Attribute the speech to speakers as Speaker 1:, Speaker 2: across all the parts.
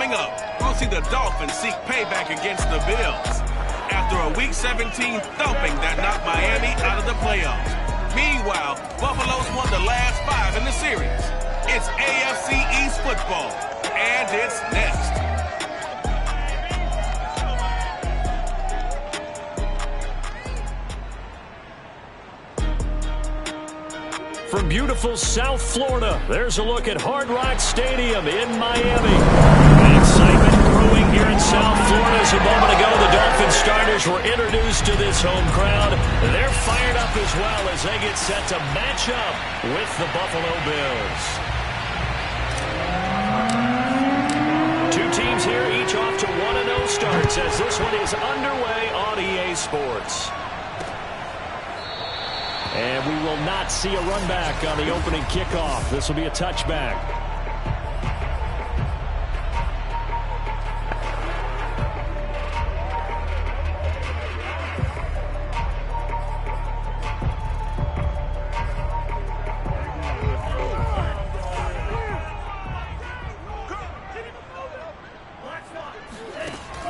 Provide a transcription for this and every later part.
Speaker 1: Coming up, we'll see the Dolphins seek payback against the Bills after a Week 17 thumping that knocked Miami out of the playoffs. Meanwhile, Buffalo's won the last 5 in the series. It's AFC East football, and it's next.
Speaker 2: From beautiful South Florida, there's a look at Hard Rock Stadium in Miami. Excitement growing here in South Florida. As a moment ago, the Dolphins starters were introduced to this home crowd. They're fired up as well as they get set to match up with the Buffalo Bills. Two teams here, each off to 1-0 starts as this one is underway on EA Sports. And we will not see a run back on the opening kickoff. This will be a touchback.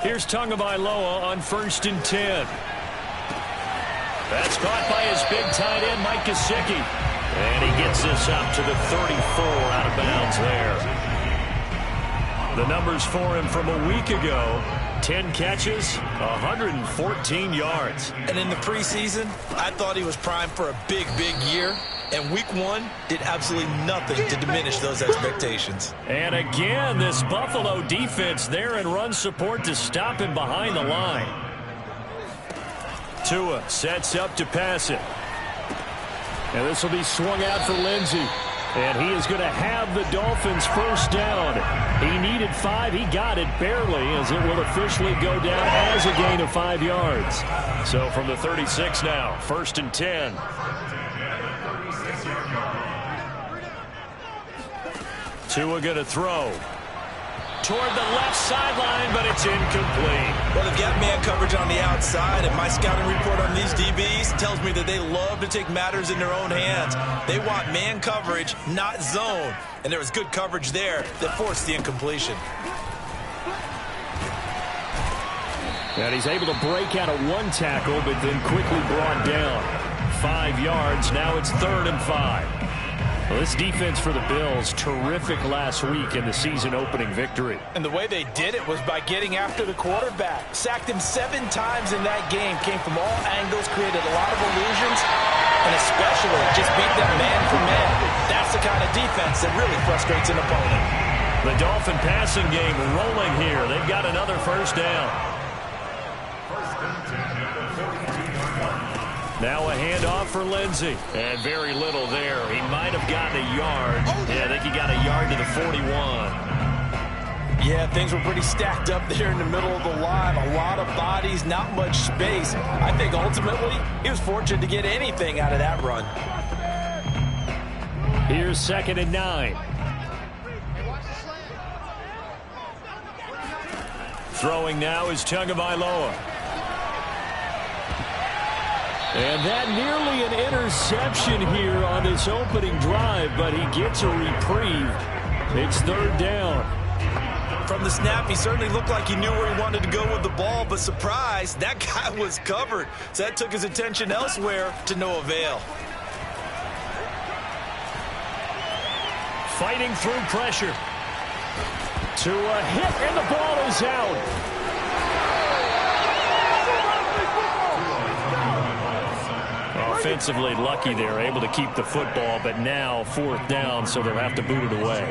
Speaker 2: Here's Tagovailoa on 1st and 10. That's caught by his big tight end, Mike Gesicki. And he gets this up to the 34 out of bounds there. The numbers for him from a week ago: 10 catches, 114 yards.
Speaker 3: And in the preseason, I thought he was primed for a big, big year. And week 1 did absolutely nothing to diminish those expectations.
Speaker 2: And again, this Buffalo defense there in run support to stop him behind the line. Tua sets up to pass it. And this will be swung out for Lindsey. And he is going to have the Dolphins first down. He needed 5. He got it barely, as it will officially go down as a gain of 5 yards. So from the 36 now, 1st and 10. Tua going to throw toward the left sideline, but it's incomplete.
Speaker 3: Well, they've got man coverage on the outside, and my scouting report on these DBs tells me that they love to take matters in their own hands. They want man coverage, not zone. And there was good coverage there that forced the incompletion.
Speaker 2: And he's able to break out of 1 tackle, but then quickly brought down. 5 yards, now it's 3rd and 5. Well, this defense for the Bills, terrific last week in the season-opening victory.
Speaker 4: And the way they did it was by getting after the quarterback. Sacked him 7 times in that game. Came from all angles, created a lot of illusions, and especially just beat them man for man. That's the kind of defense that really frustrates an opponent.
Speaker 2: The Dolphin passing game rolling here. They've got another first down. Now a handoff for Lindsey. And very little there. He might have gotten a yard. Yeah, I think he got a yard to the 41.
Speaker 4: Yeah, things were pretty stacked up there in the middle of the line. A lot of bodies, not much space. I think ultimately he was fortunate to get anything out of that run.
Speaker 2: Here's 2nd and 9. Throwing now is Tagovailoa. And that nearly an interception here on this opening drive, but he gets a reprieve. It's 3rd down.
Speaker 3: From the snap, he certainly looked like he knew where he wanted to go with the ball, but surprise, that guy was covered. So that took his attention elsewhere to no avail.
Speaker 2: Fighting through pressure. To a hit, and the ball is out. Offensively lucky they're able to keep the football, but now 4th down, so they'll have to boot it away.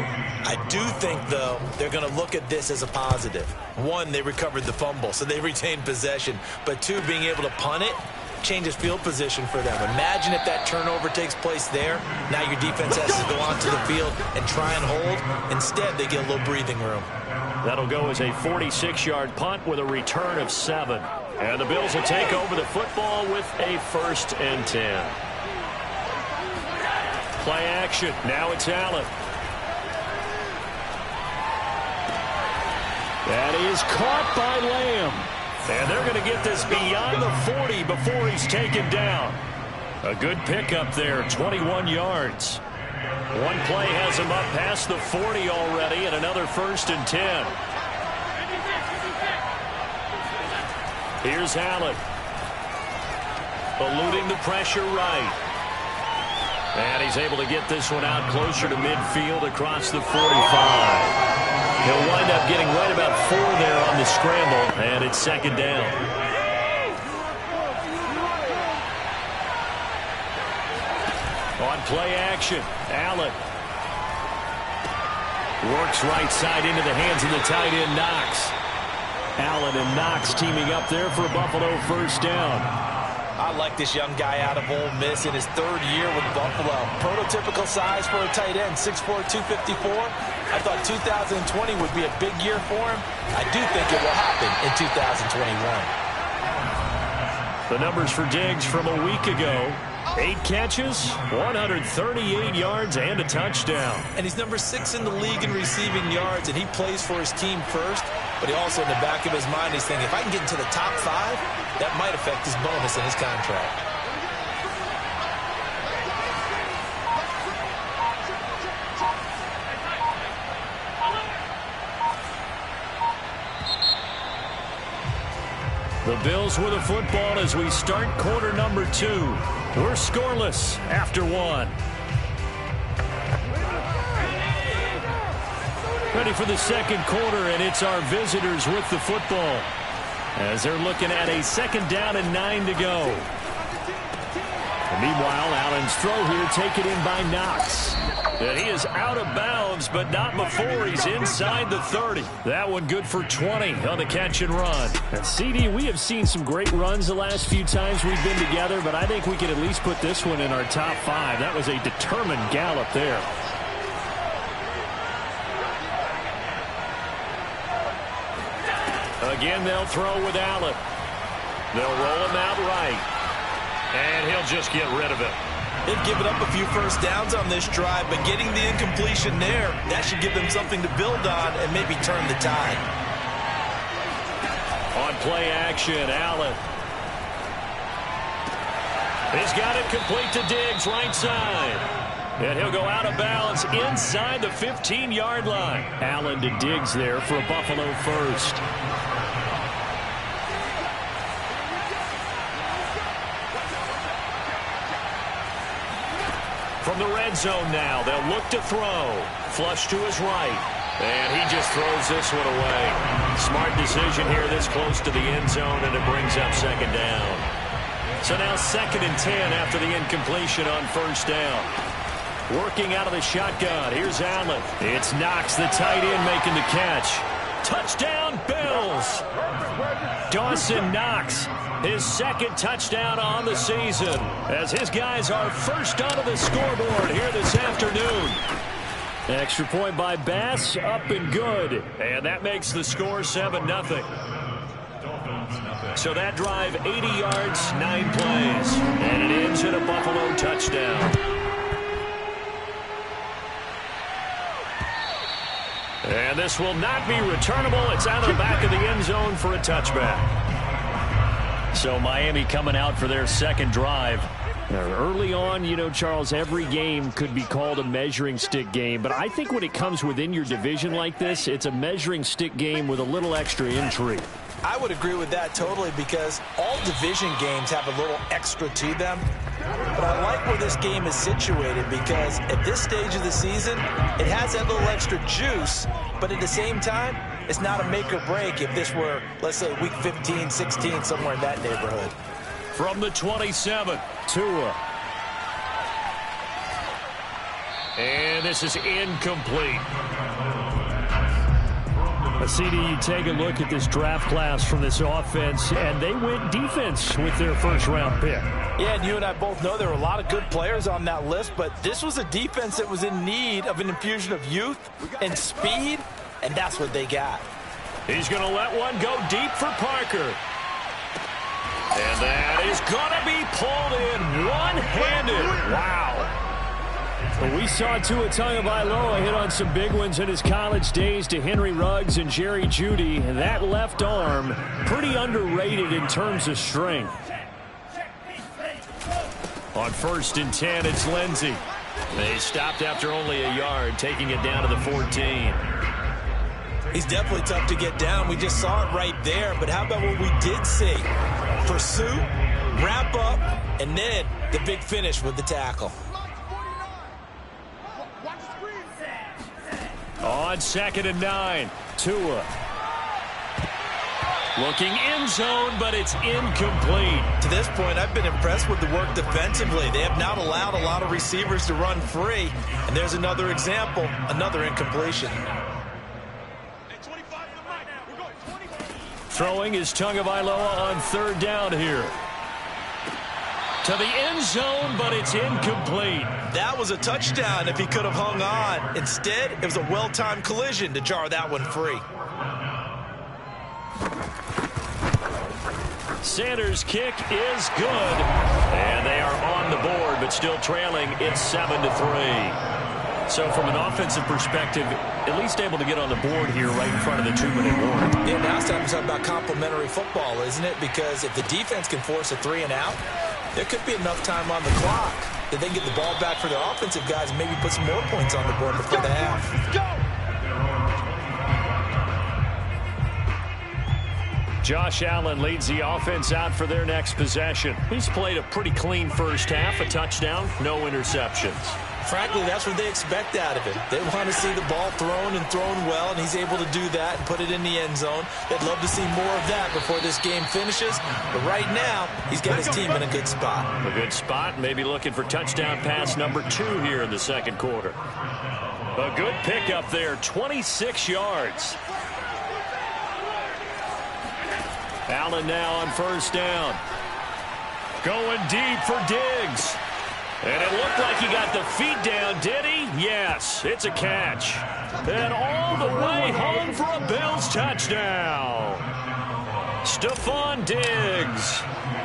Speaker 3: I do think, though, they're going to look at this as a positive. 1, they recovered the fumble, so they retained possession. But 2, being able to punt it changes field position for them. Imagine if that turnover takes place there. Now your defense has to go onto the field and try and hold. Instead, they get a little breathing room.
Speaker 2: That'll go as a 46-yard punt with a return of 7. And the Bills will take over the football with a 1st and 10. Play action. Now it's Allen. That is caught by Lamb. And they're going to get this beyond the 40 before he's taken down. A good pickup there, 21 yards. One play has him up past the 40 already, and another 1st and 10. Here's Allen. Eluding the pressure right. And he's able to get this one out closer to midfield across the 45. He'll wind up getting right about 4 there on the scramble, and it's second down. On play action, Allen. Works right side into the hands of the tight end, Knox. Allen and Knox teaming up there for a Buffalo first down.
Speaker 4: I like this young guy out of Ole Miss in his 3rd year with Buffalo. Prototypical size for a tight end, 6'4", 254. I thought 2020 would be a big year for him. I do think it will happen in 2021.
Speaker 2: The numbers for Diggs from a week ago. 8 catches, 138 yards, and a touchdown.
Speaker 4: And he's number 6 in the league in receiving yards, and he plays for his team first. But he also, in the back of his mind, he's thinking, if I can get into the top 5, that might affect his bonus in his contract.
Speaker 2: The Bills with a football as we start quarter number 2. We're scoreless after 1. Ready for the second quarter, and it's our visitors with the football as they're looking at a 2nd down and 9 to go. And meanwhile, Allen's throw here taken in by Knox. And he is out of bounds, but not before he's inside the 30. That one good for 20 on the catch and run. And CD, we have seen some great runs the last few times we've been together, but I think we can at least put this one in our top 5. That was a determined gallop there. Again, they'll throw with Allen. They'll roll him out right. And he'll just get rid of it.
Speaker 4: They've given up a few first downs on this drive, but getting the incompletion there, that should give them something to build on and maybe turn the tide.
Speaker 2: On play action, Allen. He's got it complete to Diggs, right side. And he'll go out of bounds inside the 15-yard line. Allen to Diggs there for a Buffalo first. From the red zone now, they'll look to throw. Flush to his right. And he just throws this one away. Smart decision here this close to the end zone, and it brings up 2nd down. So now 2nd and 10 after the incompletion on first down. Working out of the shotgun. Here's Allen. It's Knox, the tight end, making the catch. Touchdown, Bills! Dawson Knox, his 2nd touchdown on the season, as his guys are first onto the scoreboard here this afternoon. Extra point by Bass, up and good. And that makes the score 7-0. So that drive, 80 yards, 9 plays. And it ends in a Buffalo touchdown. And this will not be returnable. It's out of the back of the end zone for a touchback. So Miami coming out for their 2nd drive. Now, early on, you know, Charles, every game could be called a measuring stick game. But I think when it comes within your division like this, it's a measuring stick game with a little extra intrigue.
Speaker 4: I would agree with that totally, because all division games have a little extra to them. But I like where this game is situated, because at this stage of the season, it has that little extra juice, but at the same time, it's not a make or break if this were, let's say, week 15, 16, somewhere in that neighborhood.
Speaker 2: From the 27, Tua. And this is incomplete. CD, you take a look at this draft class from this offense, and they went defense with their first-round pick.
Speaker 4: Yeah, and you and I both know there were a lot of good players on that list, but this was a defense that was in need of an infusion of youth and speed, and that's what they got.
Speaker 2: He's going to let one go deep for Parker. And that is going to be pulled in one-handed. Wow. Well, we saw Tua Tagovailoa hit on some big ones in his college days to Henry Ruggs and Jerry Jeudy. And that left arm, pretty underrated in terms of strength. On 1st and 10, it's Lindsey. They stopped after only a yard, taking it down to the 14.
Speaker 4: He's definitely tough to get down. We just saw it right there. But how about what we did see? Pursue, wrap up, and then the big finish with the tackle.
Speaker 2: On 2nd and 9, Tua. Looking end zone, but it's incomplete.
Speaker 4: To this point, I've been impressed with the work defensively. They have not allowed a lot of receivers to run free. And there's another example, another incompletion.
Speaker 2: Throwing is Tagovailoa on 3rd down here. To the end zone, but it's incomplete.
Speaker 4: That was a touchdown if he could have hung on. Instead, it was a well-timed collision to jar that one free.
Speaker 2: Sanders' kick is good. And they are on the board, but still trailing. It's 7-3. So from an offensive perspective, at least able to get on the board here right in front of the 2-minute warning.
Speaker 4: Yeah, now it's time to talk about complementary football, isn't it? Because if the defense can force a 3-and-out, there could be enough time on the clock that they can get the ball back for their offensive guys and maybe put some more points on the board before the half.
Speaker 1: Let's go!
Speaker 2: Josh Allen leads the offense out for their next possession. He's played a pretty clean first half, a touchdown, no interceptions.
Speaker 4: Frankly, that's what they expect out of him. They want to see the ball thrown and thrown well, and he's able to do that and put it in the end zone. They'd love to see more of that before this game finishes. But right now, he's got his team in a good spot.
Speaker 2: A good spot, maybe looking for touchdown pass number 2 here in the 2nd quarter. A good pickup there, 26 yards. Allen now on 1st down. Going deep for Diggs. And it looked like he got the feet down, did he? Yes, it's a catch. And all the way home for a Bills touchdown. Stephon Diggs,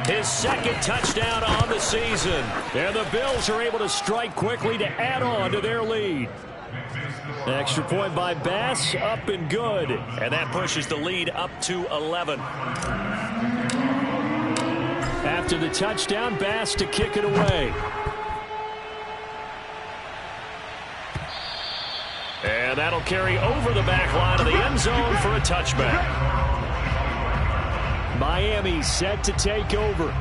Speaker 2: his 2nd touchdown on the season. And the Bills are able to strike quickly to add on to their lead. Extra point by Bass, up and good. And that pushes the lead up to 11. After the touchdown, Bass to kick it away. And that'll carry over the back line of the end zone for a touchback. Miami set to take over.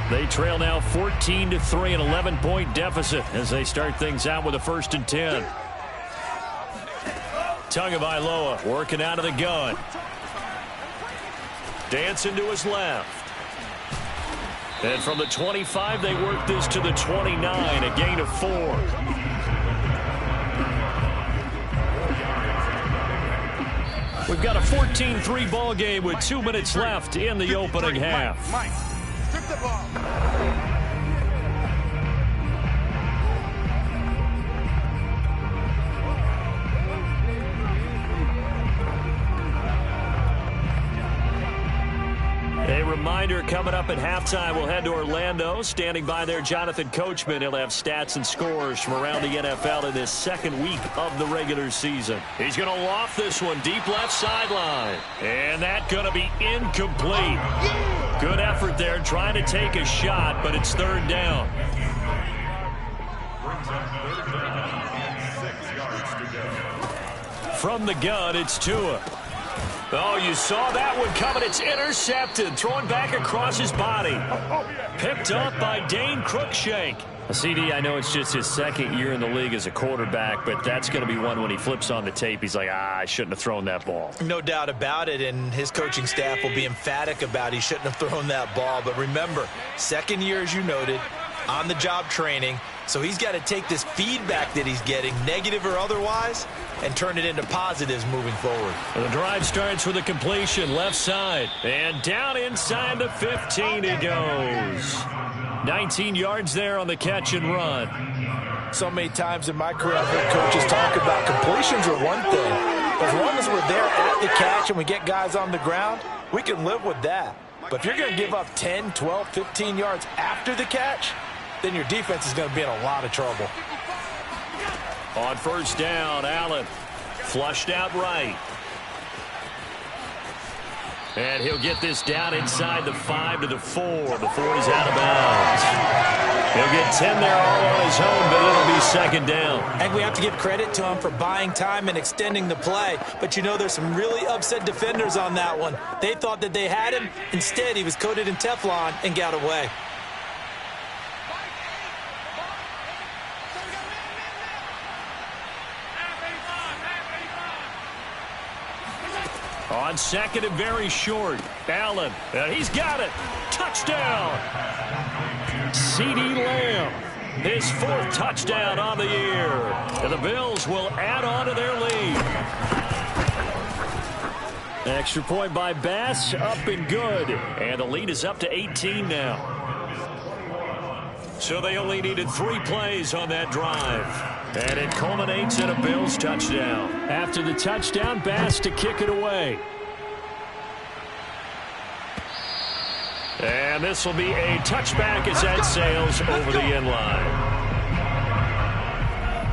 Speaker 2: They trail now 14-3, an 11-point deficit as they start things out with a 1st and 10. Tagovailoa working out of the gun. Dancing to his left. And from the 25, they work this to the 29, a gain of 4. We've got a 14-3 ball game with 2 minutes left in the opening half.
Speaker 1: Mike, strip the ball.
Speaker 2: A reminder coming up at halftime, we'll head to Orlando. Standing by there, Jonathan Coachman. He'll have stats and scores from around the NFL in this 2nd week of the regular season. He's going to loft this one deep left sideline. And that's going to be incomplete. Good effort there trying to take a shot, but it's 3rd down. From the gun, it's Tua. Oh, you saw that one coming. It's intercepted. Throwing back across his body. Picked up by Dane Cruikshank. CD, I know it's just his 2nd year in the league as a quarterback, but that's going to be one when he flips on the tape. He's like, I shouldn't have thrown that ball.
Speaker 4: No doubt about it, and his coaching staff will be emphatic about he shouldn't have thrown that ball. But remember, 2nd year, as you noted, on-the-job training. So he's got to take this feedback that he's getting, negative or otherwise, and turn it into positives moving forward.
Speaker 2: The drive starts with a completion left side. And down inside the 15 he goes. 19 yards there on the catch and run.
Speaker 4: So many times in my career, I've heard coaches talk about completions are one thing. As long as we're there at the catch and we get guys on the ground, we can live with that. But if you're going to give up 10, 12, 15 yards after the catch, then your defense is going to be in a lot of trouble.
Speaker 2: On 1st down, Allen flushed out right. And he'll get this down inside the 5 to the 4 before he's out of bounds. He'll get 10 there all on his own, but it'll be second down.
Speaker 4: And we have to give credit to him for buying time and extending the play. But you know, there's some really upset defenders on that one. They thought that they had him. Instead, he was coated in Teflon and got away.
Speaker 2: On second and very short, Allen, and he's got it. Touchdown. CeeDee Lamb, his fourth touchdown on the year. And the Bills will add on to their lead. Extra point by Bass, up and good. And the lead is up to 18 now. So they only needed 3 plays on that drive. And it culminates in a Bills touchdown. After the touchdown, Bass to kick it away. And this will be a touchback as that sails over the end line.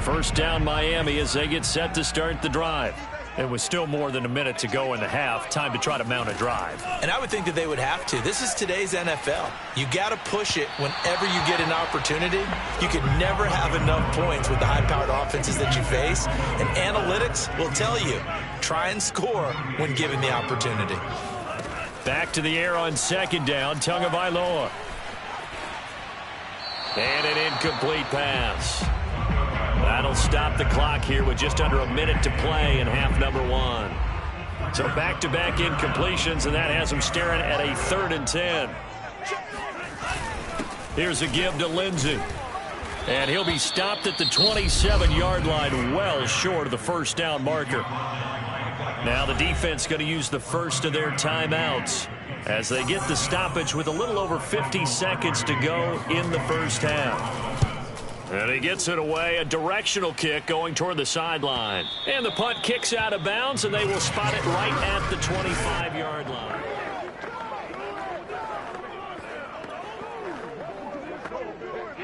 Speaker 2: First down Miami as they get set to start the drive. It was still more than a minute to go in the half. Time to try to mount a drive.
Speaker 4: And I would think that they would have to. This is today's NFL. You got to push it whenever you get an opportunity. You can never have enough points with the high-powered offenses that you face. And analytics will tell you, try and score when given the opportunity.
Speaker 2: Back to the air on second down. Tagovailoa. And an incomplete pass. That'll stop the clock here with just under a minute to play in half number 1. So back-to-back incompletions, and that has them staring at a 3rd and 10. Here's a give to Lindsey. And he'll be stopped at the 27-yard line, well short of the first down marker. Now the defense going to use the first of their timeouts as they get the stoppage with a little over 50 seconds to go in the first half. And he gets it away, a directional kick going toward the sideline. And the punt kicks out of bounds, and they will spot it right at the 25-yard line.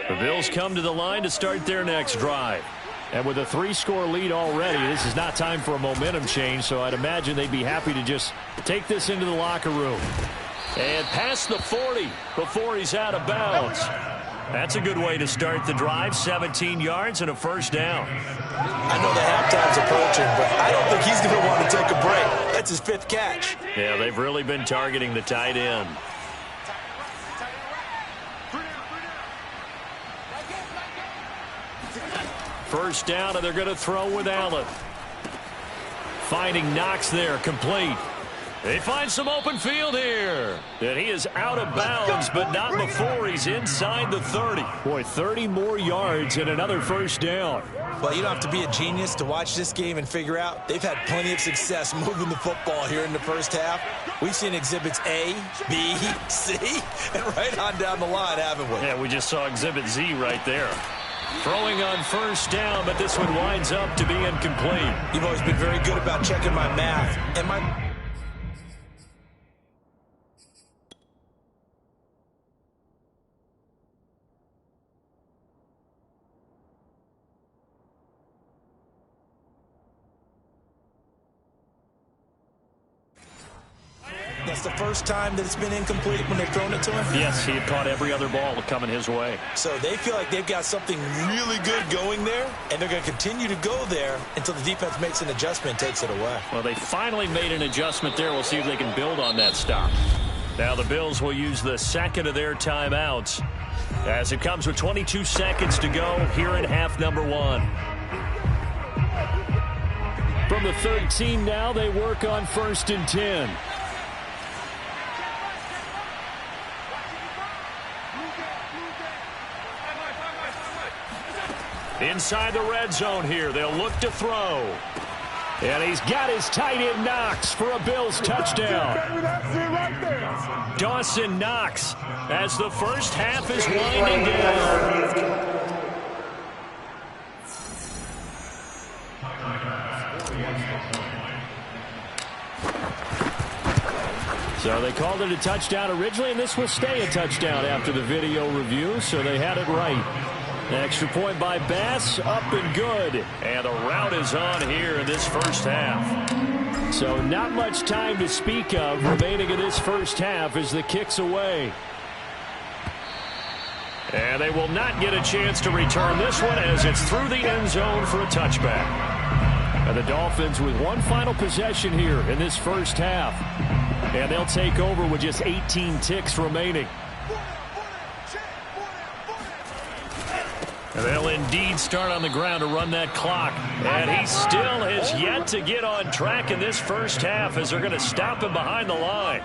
Speaker 2: The Bills come to the line to start their next drive. And with a 3-score lead already, this is not time for a momentum change, so I'd imagine they'd be happy to just take this into the locker room. And past the 40 before he's out of bounds. That's a good way to start the drive, 17 yards and a first down.
Speaker 4: I know the halftime's approaching, but I don't think he's going to want to take a break. That's his 5th catch.
Speaker 2: Yeah, they've really been targeting the tight end. First down, and they're going to throw with Allen. Finding Knox there, complete. They find some open field here. And he is out of bounds, but not before he's inside the 30. Boy, 30 more yards and another first down.
Speaker 4: Well, you don't have to be a genius to watch this game and figure out they've had plenty of success moving the football here in the first half. We've seen exhibits A, B, C, and right on down the line, haven't we?
Speaker 2: Yeah, we just saw exhibit Z right there. Throwing on first down, but this one winds up to be incomplete.
Speaker 4: You've always been very good about checking my math. And my... That's the first time that it's been incomplete when they've thrown it to him?
Speaker 2: Yes, he had caught every other ball coming his way.
Speaker 4: So they feel like they've got something really good going there, and they're going to continue to go there until the defense makes an adjustment and takes it away.
Speaker 2: Well, they finally made an adjustment there. We'll see if they can build on that stop. Now the Bills will use the second of their timeouts as it comes with 22 seconds to go here in half number 1. From the 13 now, they work on 1st and 10. Inside the red zone here, they'll look to throw. And he's got his tight end Knox for a Bills touchdown. Dawson Knox as the first half is winding down. So they called it a touchdown originally, and this will stay a touchdown after the video review, so they had it right. Extra point by Bass, up and good. And the route is on here in this first half. So not much time to speak of remaining in this first half as the kick's away. And they will not get a chance to return this one as it's through the end zone for a touchback. And the Dolphins with one final possession here in this first half. And they'll take over with just 18 ticks remaining. And they'll indeed start on the ground to run that clock. And he still has yet to get on track in this first half as they're going to stop him behind the line.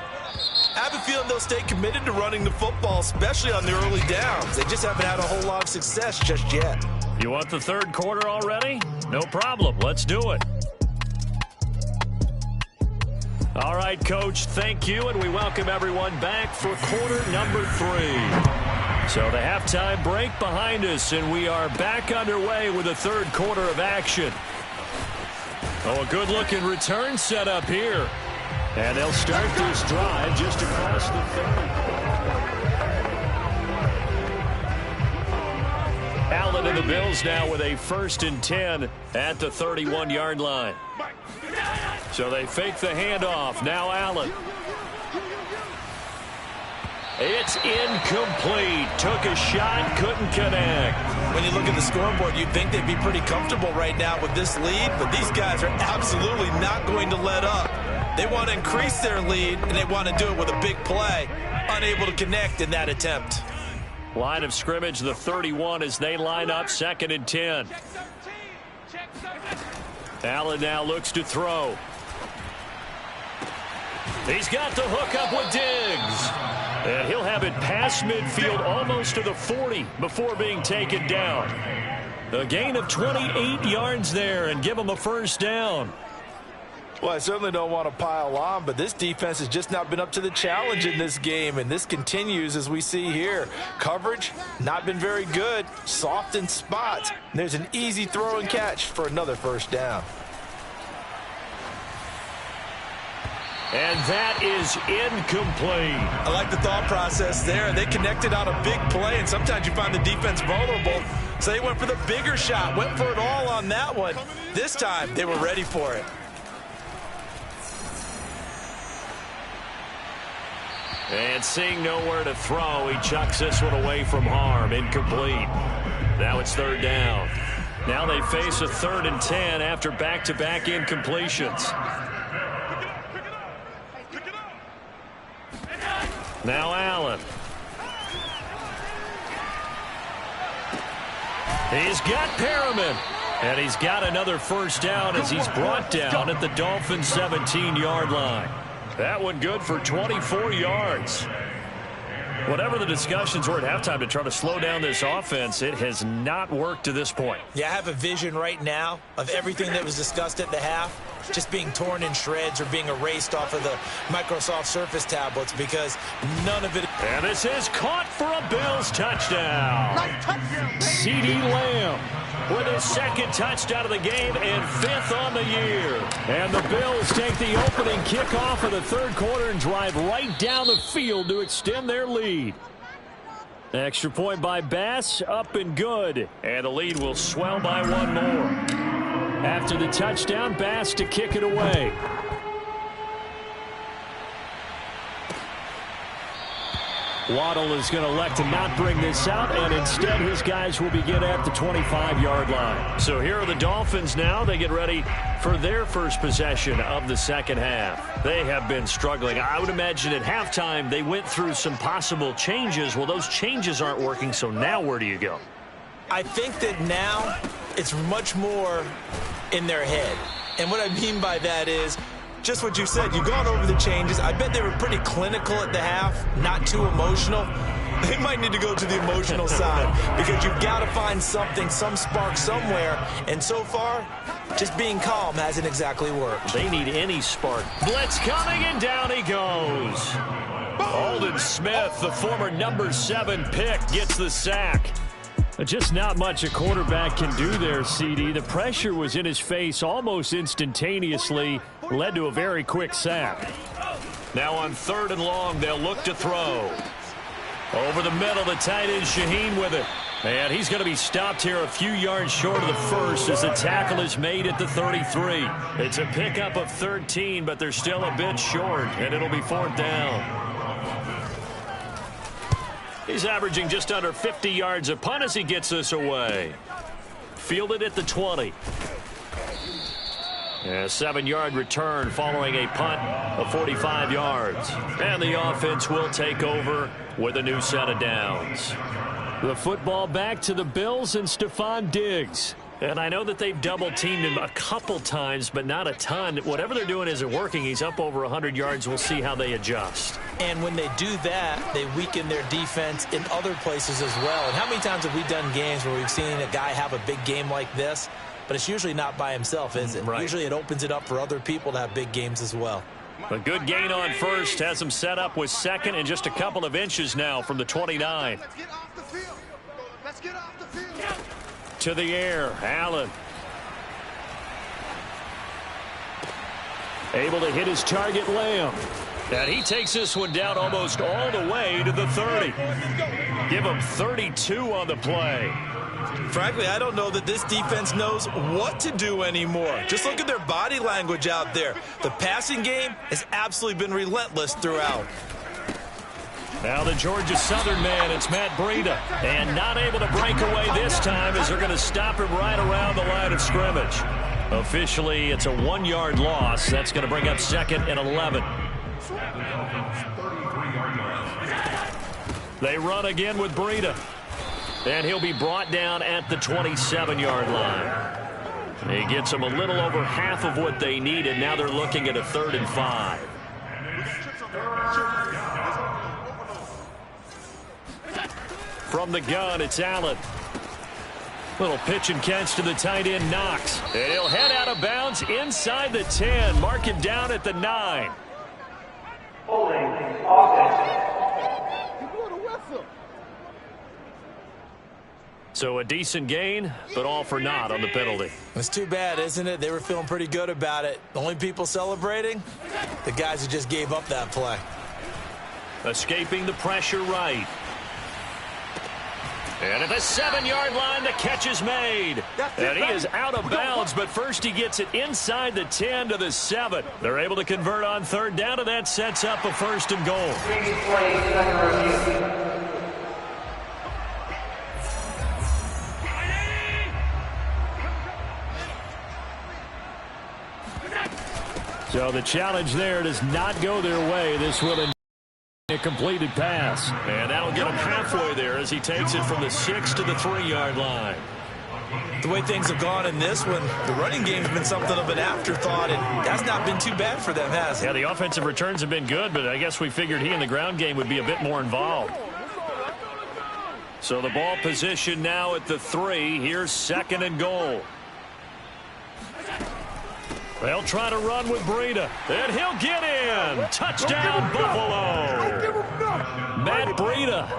Speaker 3: I have a feeling they'll stay committed to running the football, especially on the early downs. They just haven't had a whole lot of success just yet.
Speaker 2: You want the third quarter already? No problem. Let's do it. All right, Coach, thank you, and we welcome everyone back for quarter number 3. So the halftime break behind us, and we are back underway with the third quarter of action. Oh, a good-looking return set up here. And they'll start this drive just across the 30. Allen and the Bills now with a 1st and 10 at the 31-yard line. So they fake the handoff. Now Allen. It's incomplete. Took a shot, couldn't connect.
Speaker 3: When you look at the scoreboard, you'd think they'd be pretty comfortable right now with this lead, but these guys are absolutely not going to let up. They want to increase their lead, and they want to do it with a big play. Unable to connect in that attempt.
Speaker 2: Line of scrimmage, the 31 as they line up 2nd and 10. Allen now looks to throw. He's got the hook up with Diggs. And he'll have it past midfield almost to the 40 before being taken down. A gain of 28 yards there and give him a first down.
Speaker 3: Well, I certainly don't want to pile on, but this defense has just not been up to the challenge in this game, and this continues as we see here. Coverage, not been very good, soft in spots. There's an easy throw and catch for another first down.
Speaker 2: And that is incomplete.
Speaker 3: I like the thought process there. They connected on a big play, and sometimes you find the defense vulnerable. So they went for the bigger shot, went for it all on that one. This time, they were ready for it.
Speaker 2: And seeing nowhere to throw, he chucks this one away from harm. Incomplete. Now it's 3rd down. Now they face a 3rd and 10 after back-to-back incompletions. Now Allen. He's got Perriman. And he's got another first down as he's brought down at the Dolphins' 17-yard line. That one good for 24 yards. Whatever the discussions were at halftime to try to slow down this offense, it has not worked to this point.
Speaker 3: Yeah, I have a vision right now of everything that was discussed at the half just being torn in shreds or being erased off of the Microsoft Surface tablets because none of it.
Speaker 2: And this is caught for a Bills touchdown. CeeDee Lamb with his 2nd touchdown of the game and 5th on the year. And the Bills take the opening kickoff of the 3rd quarter and drive right down the field to extend their lead. Extra point by Bass, up and good. And the lead will swell by one more. After the touchdown, Bass to kick it away. Waddle is going to elect to not bring this out, and instead his guys will begin at the 25-yard line. So here are the Dolphins now. They get ready for their first possession of the second half. They have been struggling. I would imagine at halftime they went through some possible changes. Well, those changes aren't working, so now where do you go?
Speaker 3: I think that now it's much more in their head. And what I mean by that is just what you said. You've gone over the changes. I bet they were pretty clinical at the half, not too emotional. They might need to go to the emotional side because you've got to find something, some spark somewhere. And so far, just being calm hasn't exactly worked.
Speaker 2: They need any spark. Blitz coming, and down he goes. Aldon Smith, the former number 7 pick, gets the sack. Just not much a quarterback can do there, CD. The pressure was in his face almost instantaneously, led to a very quick sack. Now on 3rd and long, they'll look to throw. Over the middle, the tight end Shaheen with it. And he's going to be stopped here a few yards short of the first as the tackle is made at the 33. It's a pickup of 13, but they're still a bit short, and it'll be 4th down. He's averaging just under 50 yards a punt as he gets this away. Fielded at the 20. A 7-yard return following a punt of 45 yards. And the offense will take over with a new set of downs. The football back to the Bills and Stephon Diggs. And I know that they've double-teamed him a couple times, but not a ton. Whatever they're doing isn't working. He's up over 100 yards. We'll see how they adjust.
Speaker 4: And when they do that, they weaken their defense in other places as well. And how many times have we done games where we've seen a guy have a big game like this? But it's usually not by himself, is it?
Speaker 2: Right.
Speaker 4: Usually it opens it up for other people to have big games as well.
Speaker 2: A good gain on first has him set up with second and just a couple of inches now from the 29.
Speaker 5: Let's get off the field. Let's get off the field.
Speaker 2: To the air, Allen. Able to hit his target, Lamb. And he takes this one down almost all the way to the 30. Give him 32 on the play.
Speaker 3: Frankly, I don't know that this defense knows what to do anymore. Just look at their body language out there. The passing game has absolutely been relentless throughout.
Speaker 2: Now the Georgia Southern man, it's Matt Breida. And not able to break away this time as they're going to stop him right around the line of scrimmage. Officially, it's a 1-yard loss. That's going to bring up 2nd and 11. They run again with Breida. And he'll be brought down at the 27-yard line. He gets them a little over half of what they needed. Now they're looking at a 3rd and 5. From the gun, it's Allen. Little pitch and catch to the tight end, Knox. And he'll head out of bounds inside the 10. Mark him down at the 9.
Speaker 5: Holding offense. You blew the whistle.
Speaker 2: So a decent gain, but all for naught on the penalty.
Speaker 3: It's too bad, isn't it? They were feeling pretty good about it. The only people celebrating? The guys who just gave up that play.
Speaker 2: Escaping the pressure right. And at the 7-yard line, the catch is made. And he is out of bounds, but first he gets it inside the 10 to the 7. They're able to convert on 3rd down, and that sets up a 1st and goal. So the challenge there does not go their way. This will a completed pass. And that'll get him halfway there as he takes it from the 6 to the 3-yard line.
Speaker 3: The way things have gone in this one, the running game's been something of an afterthought, and that's not been too bad for them, has it?
Speaker 2: Yeah, the offensive returns have been good, but I guess we figured he in the ground game would be a bit more involved. So the ball position now at the 3. Here's 2nd and goal. They'll try to run with Breida, and he'll get in. Touchdown, Buffalo. Matt Breida,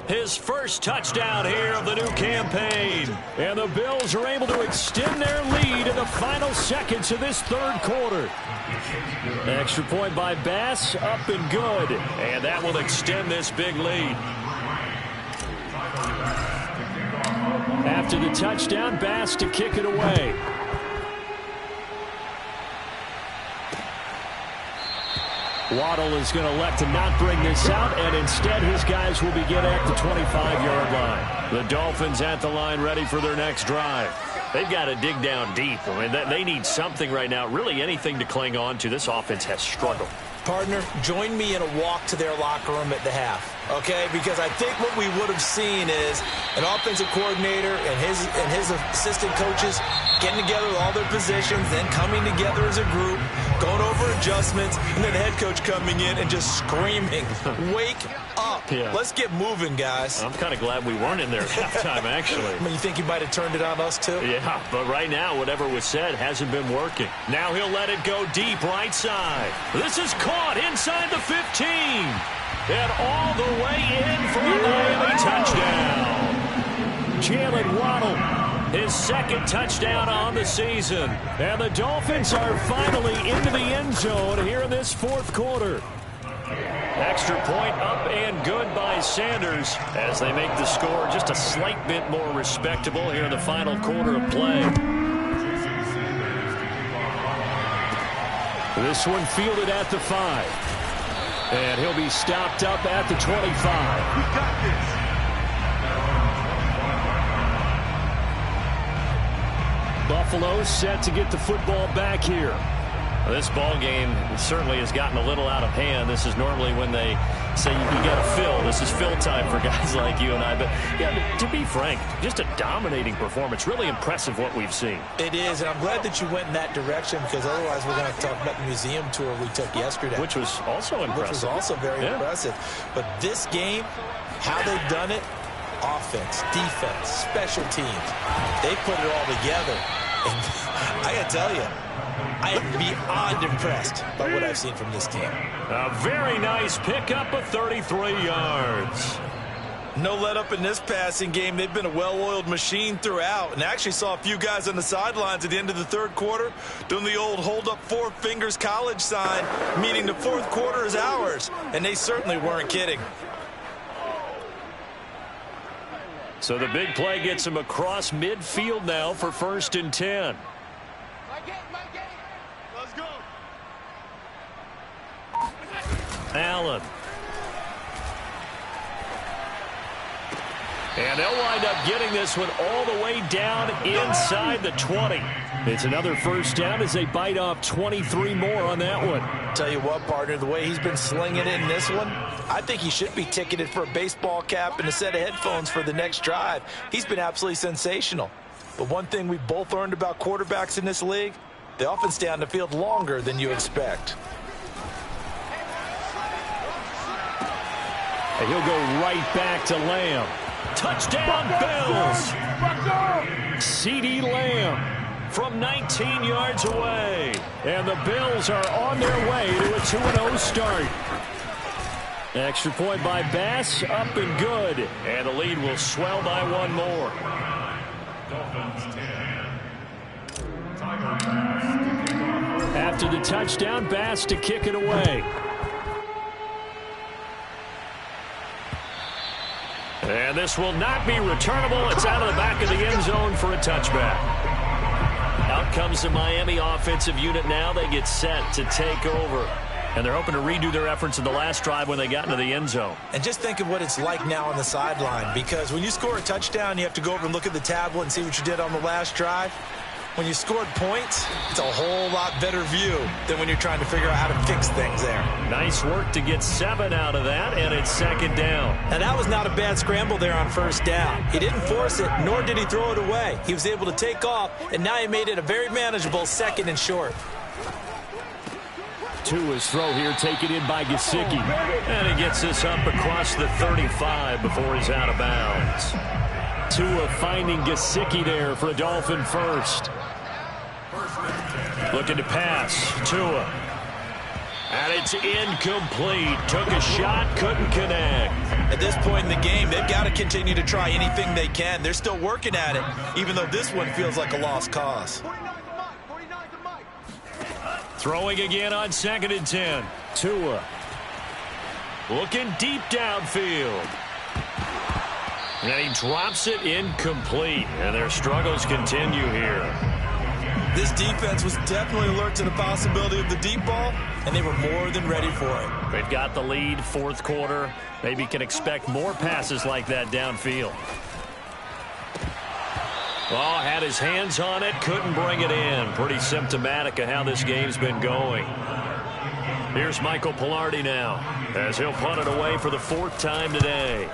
Speaker 2: his first touchdown here of the new campaign. And the Bills are able to extend their lead in the final seconds of this 3rd quarter. Extra point by Bass, up and good. And that will extend this big lead. After the touchdown, Bass to kick it away. Waddle is going to elect to not bring this out, and instead his guys will begin at the 25-yard line. The Dolphins at the line ready for their next drive. They've got to dig down deep. I mean, they need something right now, really anything to cling on to. This offense has struggled.
Speaker 3: Partner, join me in a walk to their locker room at the half, okay? Because I think what we would have seen is an offensive coordinator and his assistant coaches getting together with all their positions, then coming together as a group, going over adjustments, and then the head coach coming in and just screaming, wake up.
Speaker 2: Yeah.
Speaker 3: Let's get moving, guys.
Speaker 2: I'm kind of glad we weren't in there at halftime, actually.
Speaker 3: I mean, you think he might have turned it on us, too?
Speaker 2: Yeah, but right now, whatever was said hasn't been working. Now he'll let it go deep right side. This is caught inside the 15. And all the way in for a Miami touchdown. Jalen Waddle, his 2nd touchdown on the season. And the Dolphins are finally into the end zone here in this 4th quarter. Extra point up and good by Sanders as they make the score just a slight bit more respectable here in the final quarter of play. This one fielded at the 5. And he'll be stopped up at the 25. Buffalo set to get the football back here.
Speaker 6: This ball game certainly has gotten a little out of hand. This is normally when they say you got to fill. This is fill time for guys like you and I. But, yeah, to be frank, just a dominating performance. Really impressive what we've seen.
Speaker 3: It is, and I'm glad that you went in that direction because otherwise we're going to talk about the museum tour we took yesterday.
Speaker 6: Which was also impressive.
Speaker 3: Which was also very impressive. But this game, how they've done it, offense, defense, special teams, they put it all together. And I got to tell you, I am beyond impressed by what I've seen from this team.
Speaker 2: A very nice pickup of 33 yards.
Speaker 3: No let up in this passing game. They've been a well-oiled machine throughout. And I actually saw a few guys on the sidelines at the end of the third quarter doing the old hold up four fingers college sign, meaning the fourth quarter is ours. And they certainly weren't kidding.
Speaker 2: So the big play gets him across midfield now for 1st and 10.
Speaker 5: Let's go.
Speaker 2: Allen. And they'll wind up getting this one all the way down inside the 20. It's another first down as they bite off 23 more on that one.
Speaker 3: Tell you what, partner, the way he's been slinging it in this one, I think he should be ticketed for a baseball cap and a set of headphones for the next drive. He's been absolutely sensational. But one thing we both learned about quarterbacks in this league, they often stay on the field longer than you expect.
Speaker 2: And he'll go right back to Lamb. Touchdown, Bills! CeeDee Lamb from 19 yards away. And the Bills are on their way to a 2-0 start. Extra point by Bass, up and good. And the lead will swell by one more. After the touchdown, Bass to kick it away. And this will not be returnable. It's out of the back of the end zone for a touchback. Out comes the Miami offensive unit now. They get set to take over. And they're hoping to redo their efforts in the last drive when they got into the end zone.
Speaker 3: And just think of what it's like now on the sideline, because when you score a touchdown, you have to go over and look at the tablet and see what you did on the last drive. When you scored points, it's a whole lot better view than when you're trying to figure out how to fix things there.
Speaker 2: Nice work to get 7 out of that, and it's 2nd down.
Speaker 3: Now, that was not a bad scramble there on 1st down. He didn't force it, nor did he throw it away. He was able to take off, and now he made it a very manageable 2nd and short.
Speaker 2: Tua's throw here taken in by Gesicki. And he gets this up across the 35 before he's out of bounds. Tua finding Gesicki there for a Dolphin first. Looking to pass. Tua. And it's incomplete. Took a shot, couldn't connect.
Speaker 3: At this point in the game, they've got to continue to try anything they can. They're still working at it, even though this one feels like a lost cause.
Speaker 2: Throwing again on 2nd and 10. Tua. Looking deep downfield. And he drops it incomplete. And their struggles continue here.
Speaker 3: This defense was definitely alert to the possibility of the deep ball, and they were more than ready for it.
Speaker 2: They've got the lead, 4th quarter. Maybe can expect more passes like that downfield. Oh, had his hands on it, couldn't bring it in. Pretty symptomatic of how this game's been going. Here's Michael Pilardi now, as he'll punt it away for the 4th time today.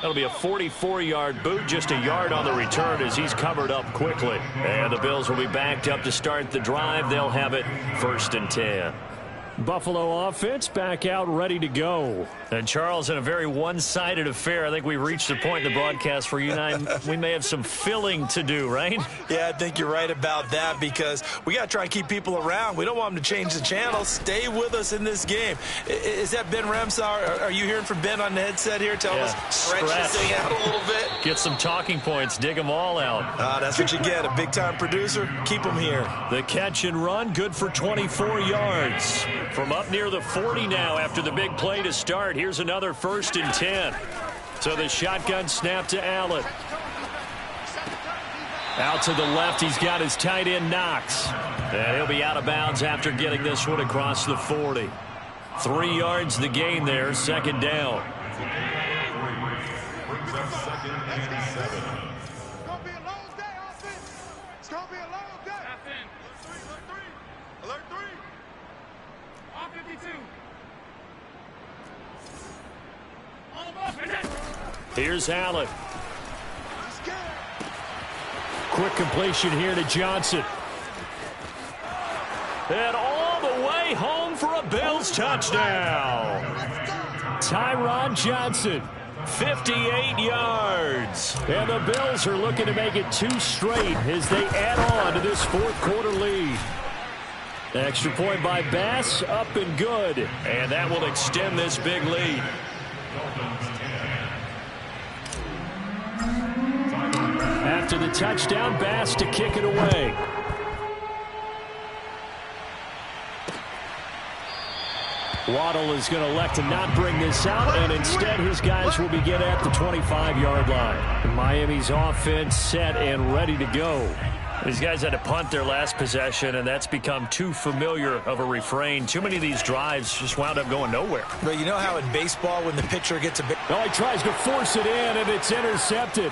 Speaker 2: That'll be a 44-yard boot, just a yard on the return as he's covered up quickly. And the Bills will be backed up to start the drive. They'll have it 1st and 10. Buffalo offense back out ready to go. And Charles, in a very one-sided affair, I think we've reached the point in the broadcast where you and I, we may have some filling to do, right?
Speaker 3: Yeah, I think you're right about that, because we got to try and keep people around. We don't want them to change the channel. Stay with us in this game. Is that Ben Remsauer? Are you hearing from Ben on the headset here? Tell us, stretch this thing out a little bit.
Speaker 2: Get some talking points. Dig them all out.
Speaker 3: That's what you get. A big-time producer. Keep them here.
Speaker 2: The catch and run, good for 24 yards. From up near the 40 now after the big play to start. Here's another 1st and 10. So the shotgun snap to Allen. Out to the left, he's got his tight end Knox. And he'll be out of bounds after getting this one across the 40. 3 yards the gain there, 2nd down.
Speaker 5: Second and 7. It's going to be a long day, offense. It's going to be a long day. Alert 3. On 52.
Speaker 2: Here's Allen. Quick completion here to Johnson. And all the way home for a Bills touchdown. Tyron Johnson, 58 yards. And the Bills are looking to make it 2 straight as they add on to this fourth-quarter lead. Extra point by Bass, up and good. And that will extend this big lead. After the touchdown, Bass to kick it away. Waddle is going to elect to not bring this out, and instead his guys will begin at the 25-yard line. Miami's offense set and ready to go. These guys had to punt their last possession, and that's become too familiar of a refrain. Too many of these drives just wound up going nowhere.
Speaker 3: But you know how in baseball when the pitcher gets a big...
Speaker 2: Oh, he tries to force it in, and it's intercepted.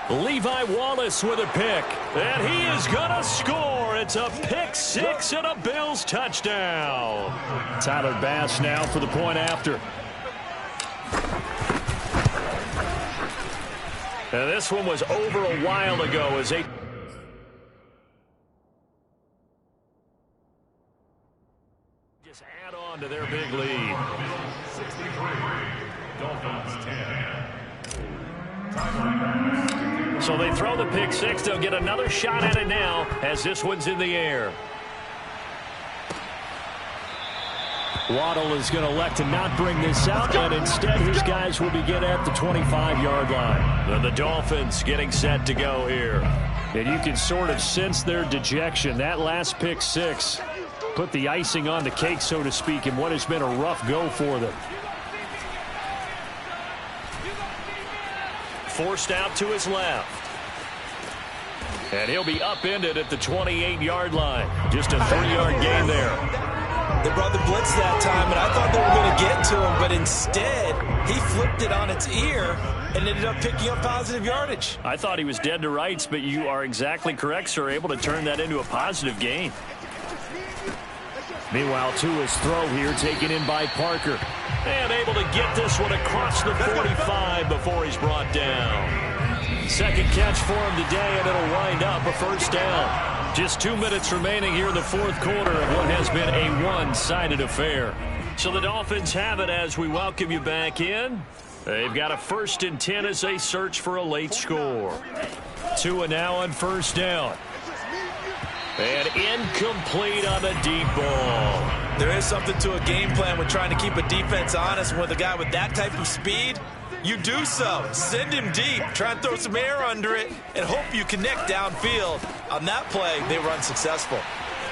Speaker 2: Levi Wallace with a pick, and he is going to score. It's a pick 6 and a Bills touchdown. Tyler Bass now for the point after. And this one was over a while ago as they just add on to their big lead.
Speaker 5: 63. Dolphins 10.
Speaker 2: So they throw the pick 6. They'll get another shot at it now as this one's in the air. Waddle is going to elect to not bring this out, and instead his guys will begin at the 25-yard line. And the Dolphins getting set to go here. And you can sort of sense their dejection. That last pick 6 put the icing on the cake, so to speak, in what has been a rough go for them. Forced out to his left. And he'll be upended at the 28-yard line. Just a 3-yard gain there.
Speaker 3: They brought the blitz that time, and I thought they were going to get to him, but instead he flipped it on its ear and ended up picking up positive yardage.
Speaker 2: I thought he was dead to rights, but you are exactly correct, sir. Able to turn that into a positive gain. Meanwhile, Tua's throw here taken in by Parker. And able to get this one across the 45 before he's brought down. Second catch for him today, and it'll wind up a first down. Just 2 minutes remaining here in the fourth quarter of what has been a one-sided affair. So the Dolphins have it as we welcome you back in. They've got a 1st and 10 as they search for a late score. Tua now on first down. And incomplete on the deep ball.
Speaker 3: There is something to a game plan with trying to keep a defense honest. With a guy with that type of speed, you do so. Send him deep, try and throw some air under it, and hope you connect downfield. On that play, they were unsuccessful.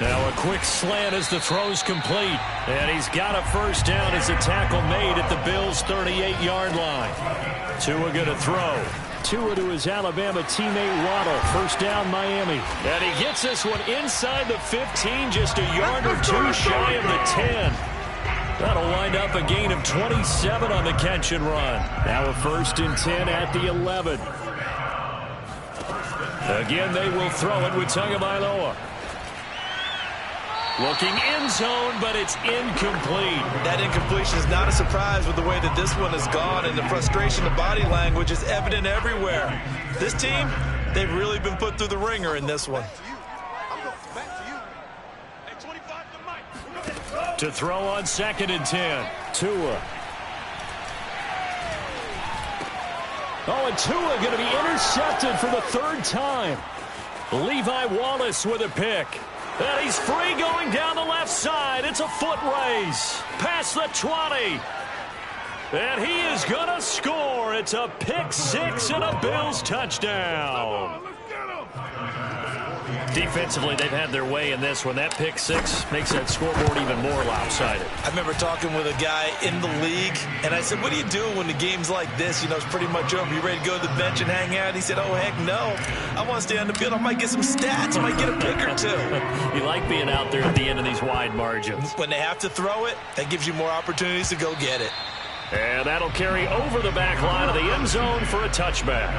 Speaker 2: Now a quick slant as the throw's complete. And he's got a first down as a tackle made at the Bills' 38-yard line. Tua going to throw. Tua to his Alabama teammate Waddle. First down, Miami. And he gets this one inside the 15, just a yard or 2 shy of the 10. That'll wind up a gain of 27 on the catch and run. Now a 1st and 10 at the 11. Again, they will throw it with Tagovailoa. Looking end zone, but it's incomplete.
Speaker 3: That incompletion is not a surprise with the way that this one has gone, and the frustration of body language is evident everywhere. This team, they've really been put through the ringer in this one.
Speaker 2: To throw on 2nd and 10. Tua. Oh, and Tua going to be intercepted for the 3rd time. Levi Wallace with a pick. And he's free going down the left side. It's a foot race. Past the 20. And he is going to score. It's a pick 6 and a Bills touchdown. Defensively, they've had their way in this one. That pick 6 makes that scoreboard even more lopsided.
Speaker 3: I remember talking with a guy in the league, and I said, what do you do when the game's like this? You know, it's pretty much over. You ready to go to the bench and hang out? He said, oh, heck no. I want to stay on the field. I might get some stats. I might get a pick or 2.
Speaker 2: You like being out there at the end of these wide margins.
Speaker 3: When they have to throw it, that gives you more opportunities to go get it.
Speaker 2: And that'll carry over the back line of the end zone for a touchback.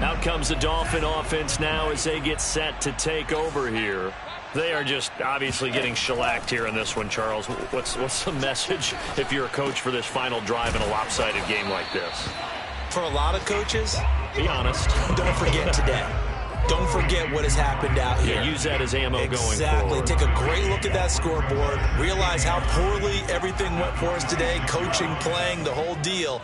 Speaker 2: Out comes the Dolphin offense now as they get set to take over here. They are just obviously getting shellacked here in this one, Charles. What's the message if you're a coach for this final drive in a lopsided game like this?
Speaker 3: For a lot of coaches,
Speaker 2: be honest.
Speaker 3: Don't forget today. Don't forget what has happened out here.
Speaker 2: Yeah, use that as ammo going forward.
Speaker 3: Exactly. Take a great look at that scoreboard. Realize how poorly everything went for us today. Coaching, playing, the whole deal.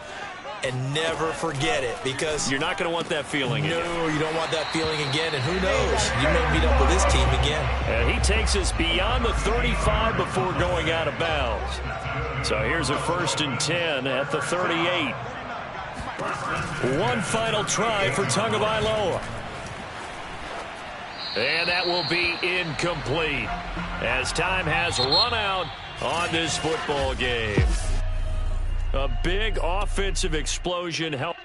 Speaker 3: And never forget it, because
Speaker 2: you're not going to want that feeling again.
Speaker 3: No, you don't want that feeling again. And who knows? You may meet up with this team again.
Speaker 2: And he takes us beyond the 35 before going out of bounds. So here's a 1st and 10 at the 38. One final try for Tagovailoa. And that will be incomplete as time has run out on this football game. A big offensive explosion helped.